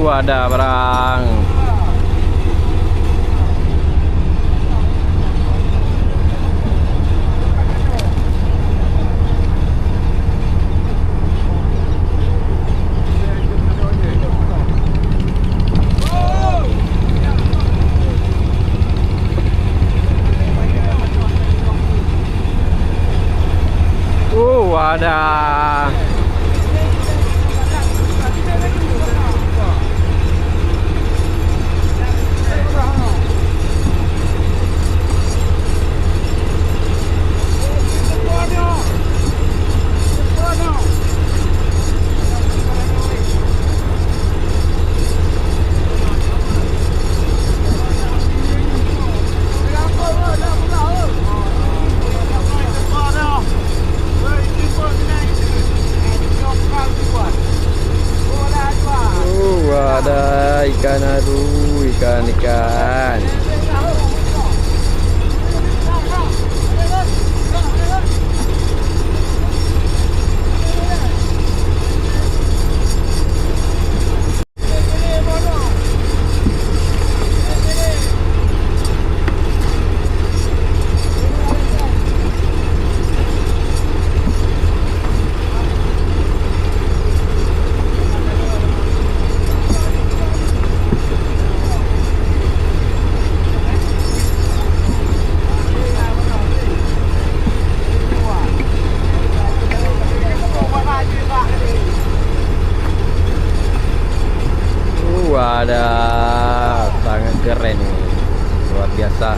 Ada barang. Ada. Ada ikan, aduh, ikan. Ada, sangat keren, luar biasa.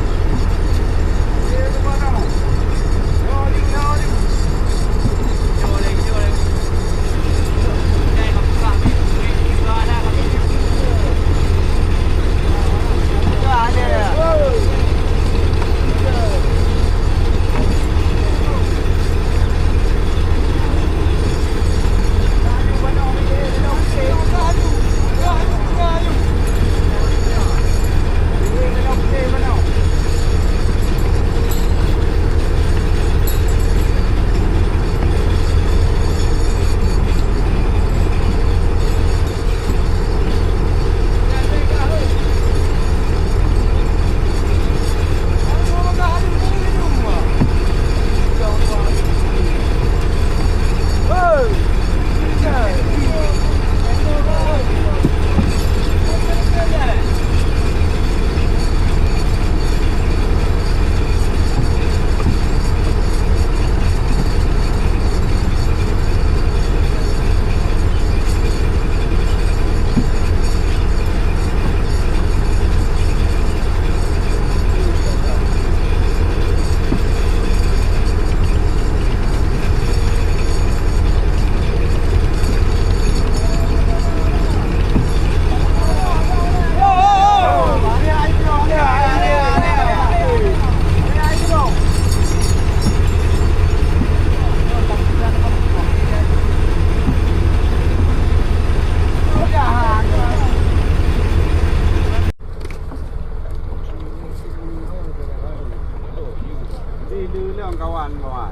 Kawan-kawan.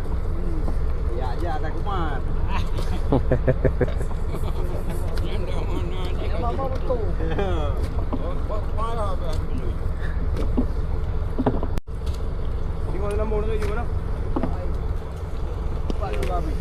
Ya aja tak kumat. Mama betul. Parah apa? Di mana nombor tu di mana? Pak Rabi.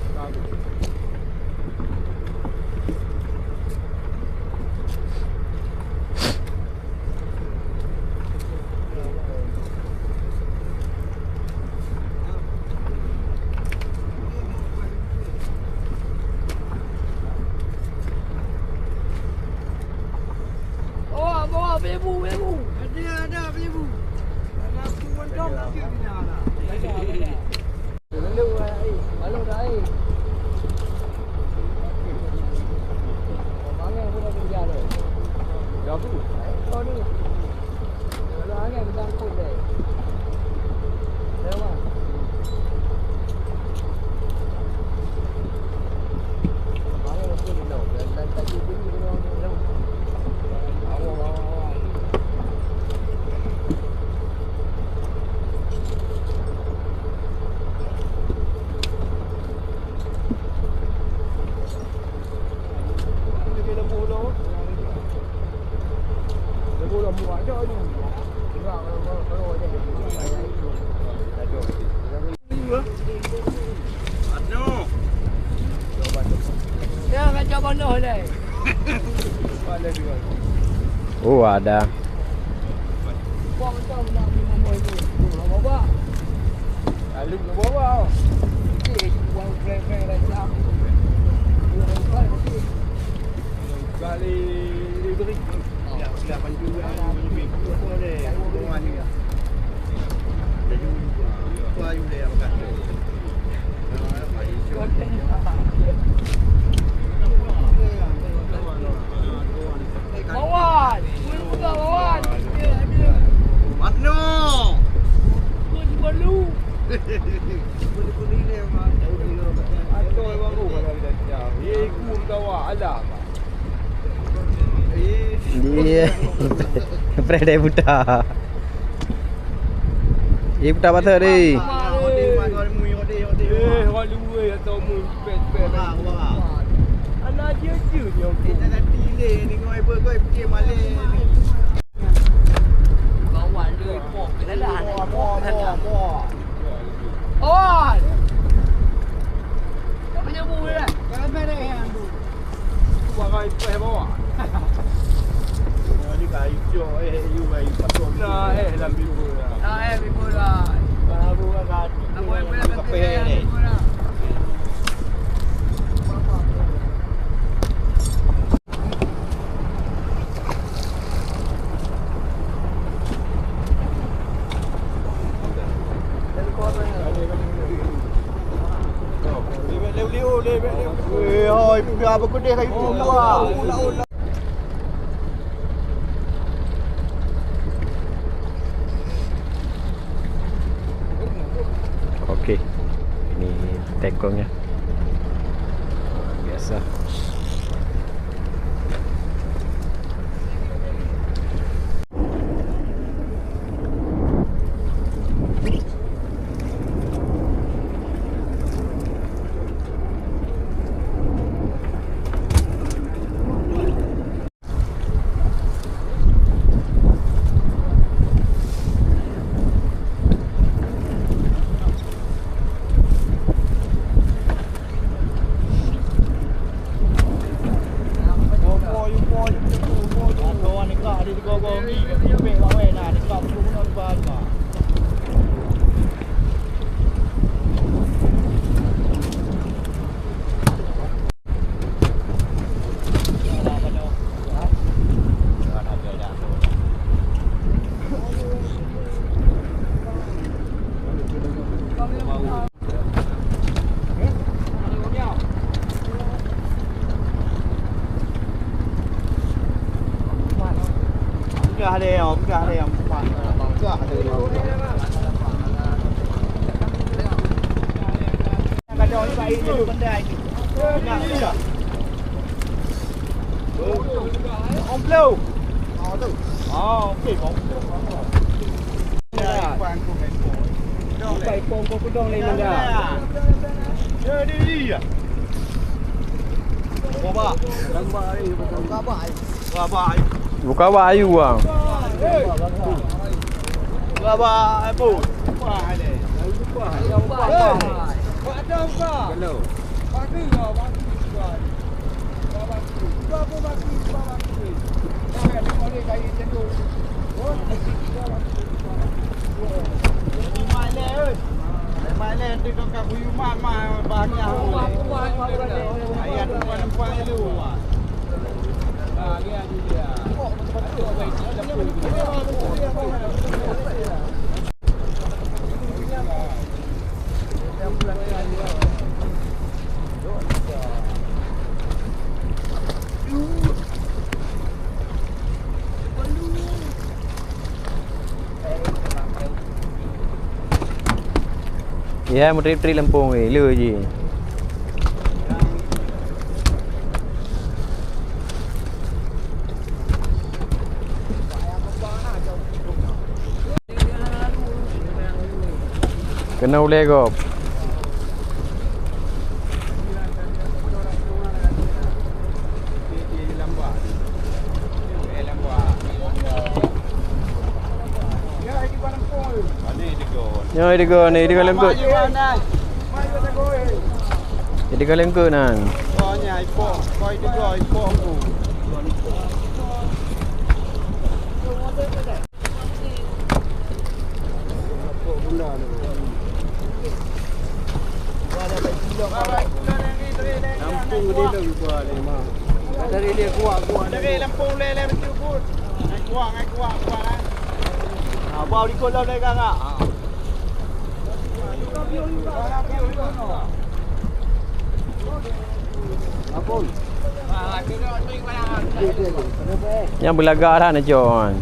Belibu. Ada belibu. Ada pun dom lagi di sana. Ada. Lalu lalu dah air. Angin pun dah kerja dah. Ya tu. Kau ni. Kalau angin berangkut dah. Lewat. Angin pun di laut dan tadi pun di laut. Ya, kacau bodoh deh. Oh, ada. Buang macam nak minum itu. Lama apa? Lalu ke bawah. Buang krem-krem rajam. Kali diberi. Tidak panju lebih kurang deh. Kurang ni. Jadi tu ayu deh apa kata. Bawan, kuih buka bawan. Matno. Kuih baru. Kuning ni memang jauh ni. Atau memang aku kalau dah jauh. Kum tawa alam. Dia. Prede buta. Ye buta patah ni. Orang luar atau mu pet-pet. Anak dia je dia. Kita dah delay ni kau pergi Malay ni. Bawan dia pok. Dah. Bawan. Kau punya buih dah. Jangan mereh yang tu. Buat kau pet bawah. Ni kayu jo you kayu patut. Nah dalam biru lah. Bibur dah. Baru kan. Apa yang boleh Kape ni. Ôi, giờ mà có đi hay không đâu à? Okey. Ini tekongnya. Biasa. Gah dia, gah dia. Gah dia. Kacau ni baik je benda ni. Nak tak? Om blow. Oh tu. Oh, okey, om blow. Ya, kuang ku main pon. Dong baik pon ku dong ni mangga. Ya dia. Bapa, gambar ni betul gambar. Gambar. Buka bayu bang. Bapa, apa? Apa ni? Apa? Apa? Buat ada apa? Hello. Bagi kau, bagi kau. Bagi. Apa bagi? Bagi. Jangan boleh kain tu. Oh, mana oi? Mana tu kau kat buyuman mah bagi aku. Ayat puan-puan lu. Ah, dia dia. Ya, một trip Lampung ni, lừa gì? Kena boleh kau. Nyoi dia lengkut. Mai kata koi. Dia lengkut nan. Kau nya ipok, koi tu koi ipok tu. Lampung dia lagi kuat ni mah. Dari dia kuat. Dari Lampung le mesti kuat. Ngai kuat lah. Bau di kolam le kang ah. Apun. Yang belagak dah nak John.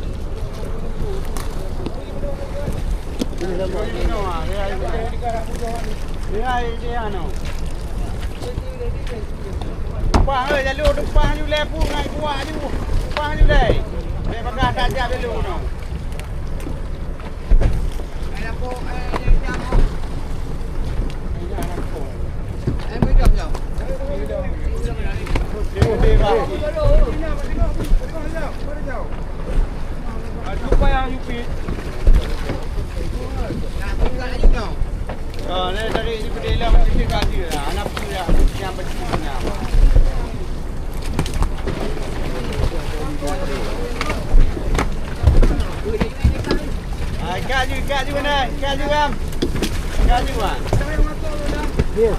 Dia no. Tumpang ơi, jalur tumpang như le pu ngai kuat như. Tumpang như đây. Để bagah dah siap dulu no. Em mới cầm nhở? Lupa yang Yupi. Ni dari ni berdela macam ni kaji lah. Anak tu yang bercina. Kaji mana? Kaji am. Kaji wan. Yes.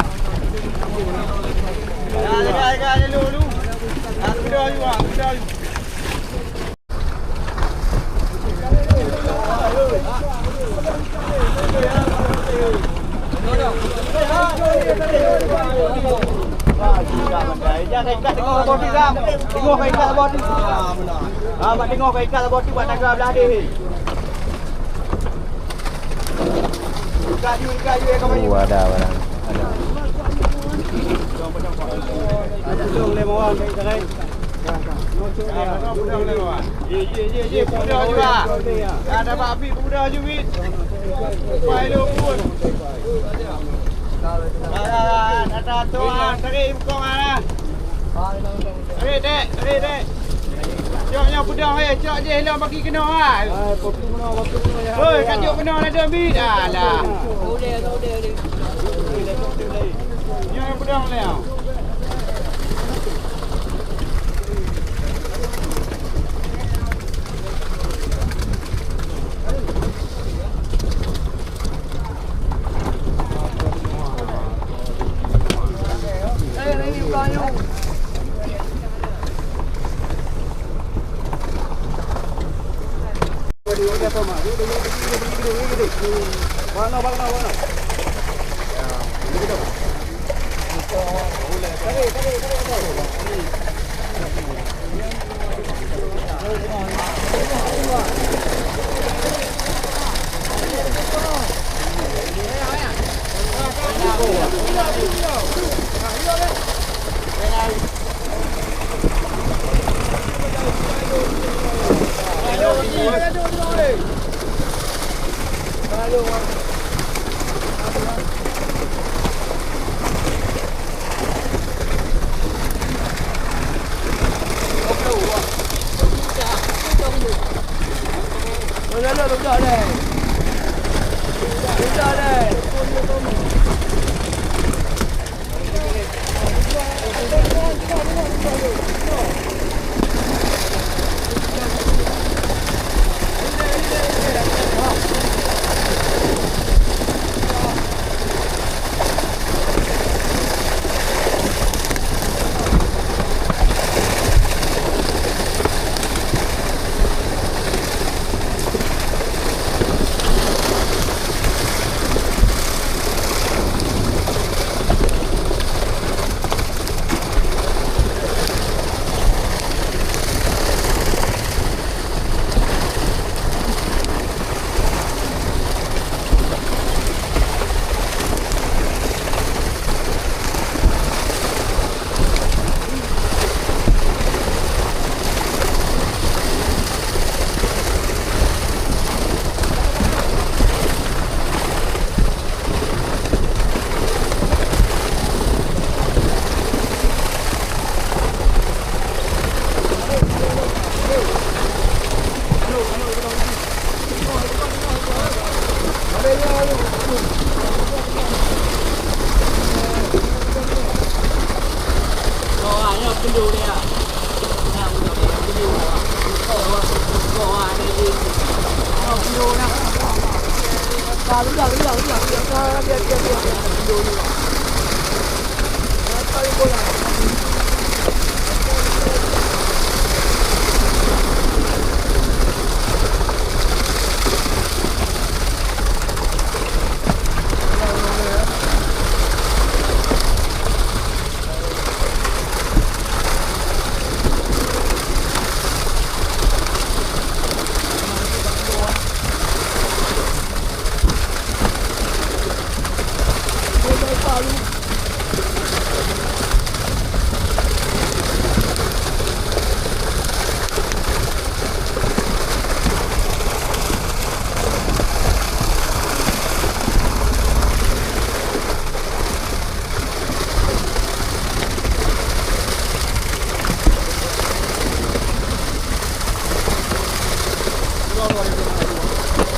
Kaji dulu. Aku dah juga, Jangan ikat tengok body ram. Tengok ikat body. Mak tengok ikat body buat tangga belah dia. Ikat you kau main. Ada. Ada tolong le mawang kai kai. Ye, mudah juga. Ada babi mudah juga. Pai lu pun. Ada tuan, tarik buka mana? Tarik dek. Joknya pedang cok je hilang bagi kena ah. Waktu kena ya. Oi, kajuk kena ada bit. Alah. Udah. Yang pedang le.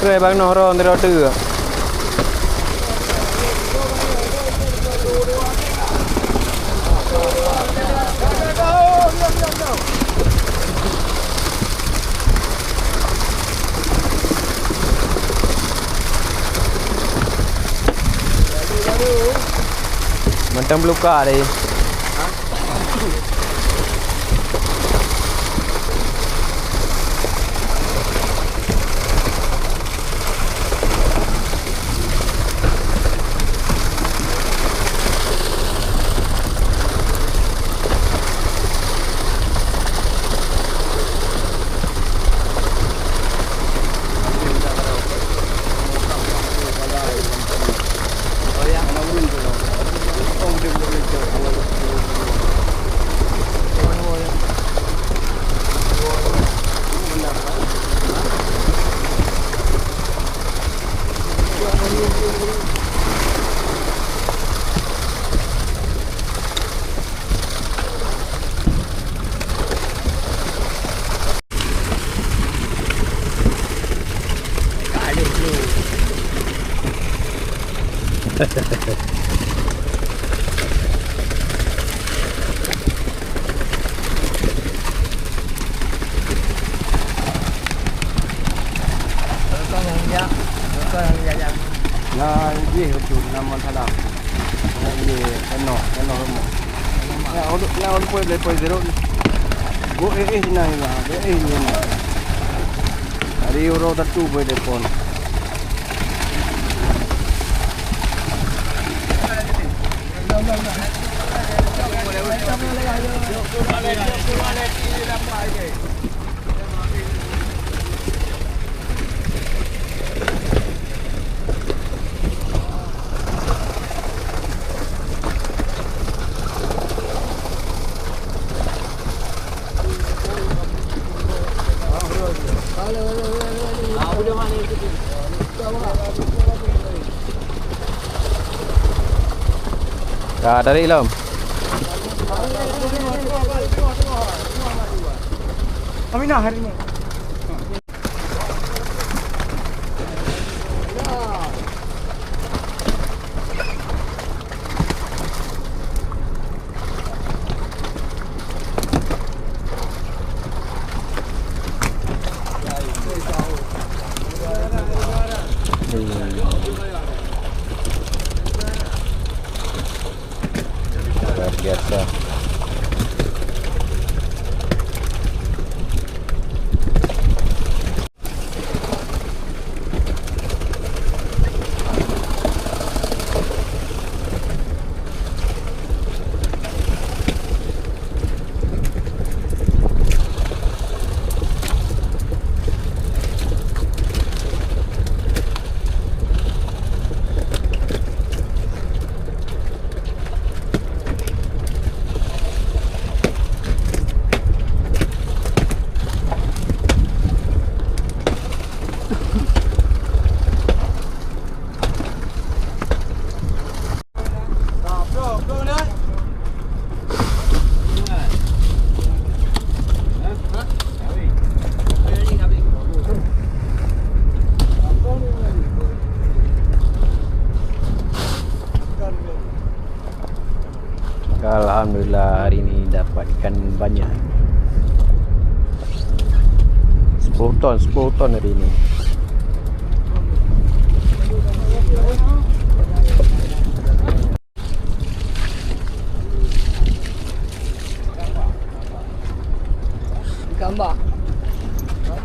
Kue bang Noro ndero tu. Mentang luka deh. Nah, ini betul nama salah. Ini kena rumah. Nah, orang boleh zero. Go ni lah, ni lah. Hari euro tu boleh pon. Dah tarik belum? Aminah hari ni. Luar biasa. Alhamdulillah hari ini dapat ikan banyak. 10 ton hari ini.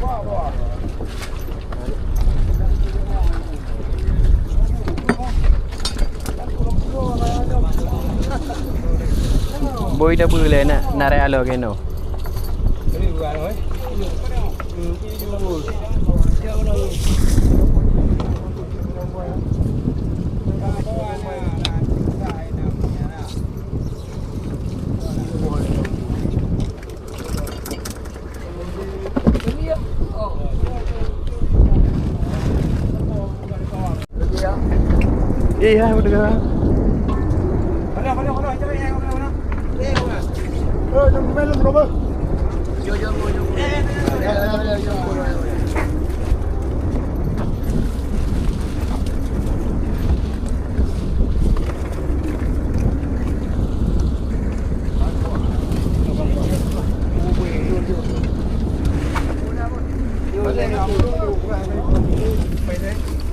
Boy dah boleh nak narik alo keno. Ini bukan oi. Iya, udah. Mana cari yang mana? Jom melon berapa?ไปเลย